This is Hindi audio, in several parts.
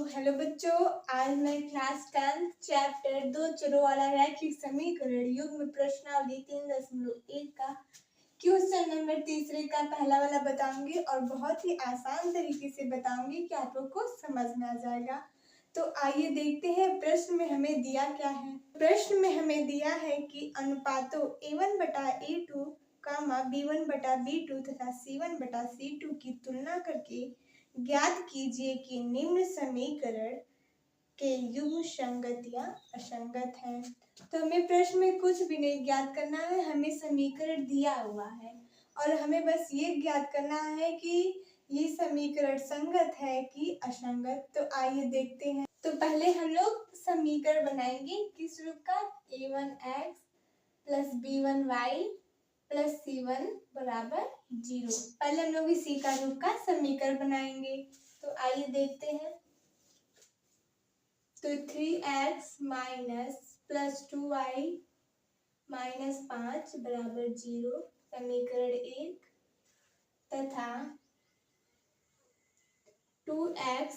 हेलो बच्चों, आज मैं क्लास 10 चैप्टर 2 चरों वाला रैखिक समीकरण युग्म प्रश्नावली 3.1 का क्वेश्चन नंबर तीसरे का पहला वाला बताऊंगी और बहुत ही आसान तरीके से बताऊंगी कि आप लोग को समझ में आ जाएगा। तो आइए देखते हैं प्रश्न में हमें दिया क्या है। प्रश्न में हमें दिया है कि अनुपातों a1/a2, b1/b2 तथा c1/c2 की तुलना करके ज्ञात कीजिए कि निम्न समीकरण के युग्म संगत या असंगत है। तो हमें प्रश्न में कुछ भी नहीं ज्ञात करना है, हमें समीकरण दिया हुआ है और हमें बस ये ज्ञात करना है कि ये समीकरण संगत है कि असंगत। तो आइए देखते हैं। तो पहले हम लोग समीकरण बनाएंगे किस रूप का, a1x plus b1y plus c1 बराबर 0। पहले हम लोग इसी का रूप का समीकरण बनाएंगे। तो आइए देखते हैं। तो 3x minus plus 2y minus 5 बराबर 0 समीकरण 1 तथा 2x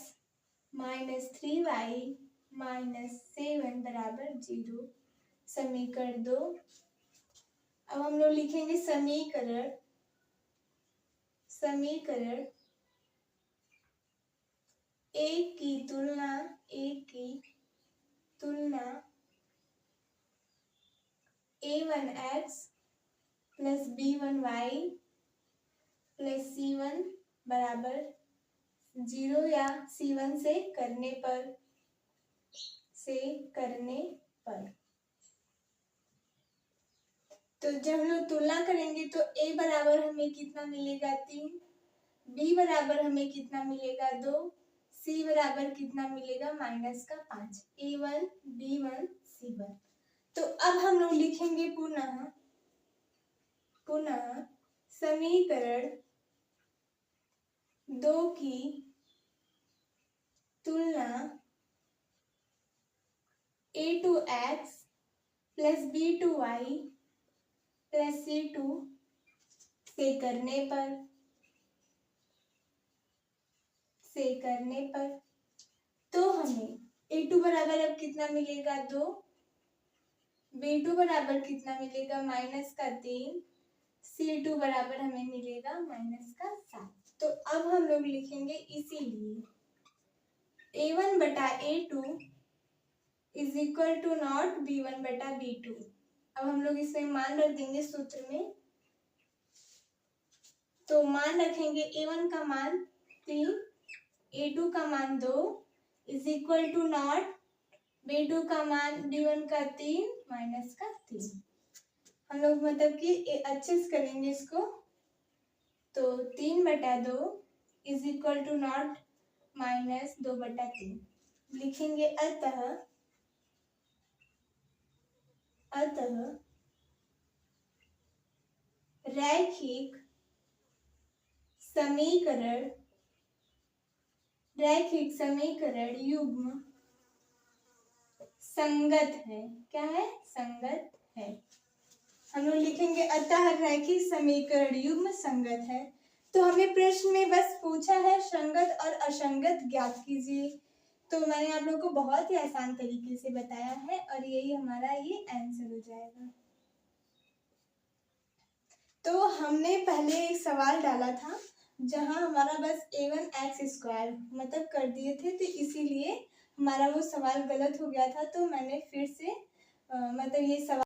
माइनस 3y माइनस 7 बराबर 0 समीकरण 2। अब हम लोग लिखेंगे समीकरण एक की तुलना a1x plus b1y plus c1 बराबर 0 या c1 से करने पर तो जब हम लोग तुलना करेंगे तो a बराबर हमें कितना मिलेगा 3, b बराबर हमें कितना मिलेगा 2, c बराबर कितना मिलेगा माइनस का 5, a1 b1 c1। तो अब हम लोग लिखेंगे पुनः समीकरण 2 की तुलना a2x plus b2y plus c2 से करने पर तो हमें a2 बराबर अब कितना मिलेगा 2, b2 बराबर कितना मिलेगा माइनस का 3, c2 बराबर हमें मिलेगा माइनस का 7। तो अब हम लोग लिखेंगे इसीलिए a1/a2 is equal to not b1/b2। अब हम लोग इसमें मान रख देंगे सूत्र में। तो मान रखेंगे a1 का मान 3, a2 का मान 2 is equal to not b2 का मान b1 का 3 माइनस का 3। हम लोग मतलब कि अच्छे से करेंगे इसको। तो 3/2 is equal to not minus 2/3 लिखेंगे। अतः रैखिक समीकरण युग्म संगत है। क्या है? संगत है। हम लोग लिखेंगे अतः रैखिक समीकरण युग्म संगत है। तो हमें प्रश्न में बस पूछा है संगत और असंगत ज्ञात कीजिए। तो मैंने आप लोगों को बहुत ही आसान तरीके से बताया है और यही हमारा ये आंसर हो जाएगा। तो हमने पहले एक सवाल डाला था जहां हमारा बस a1x² मतलब कर दिए थे, तो इसीलिए हमारा वो सवाल गलत हो गया था। तो मैंने फिर से मतलब ये सवाल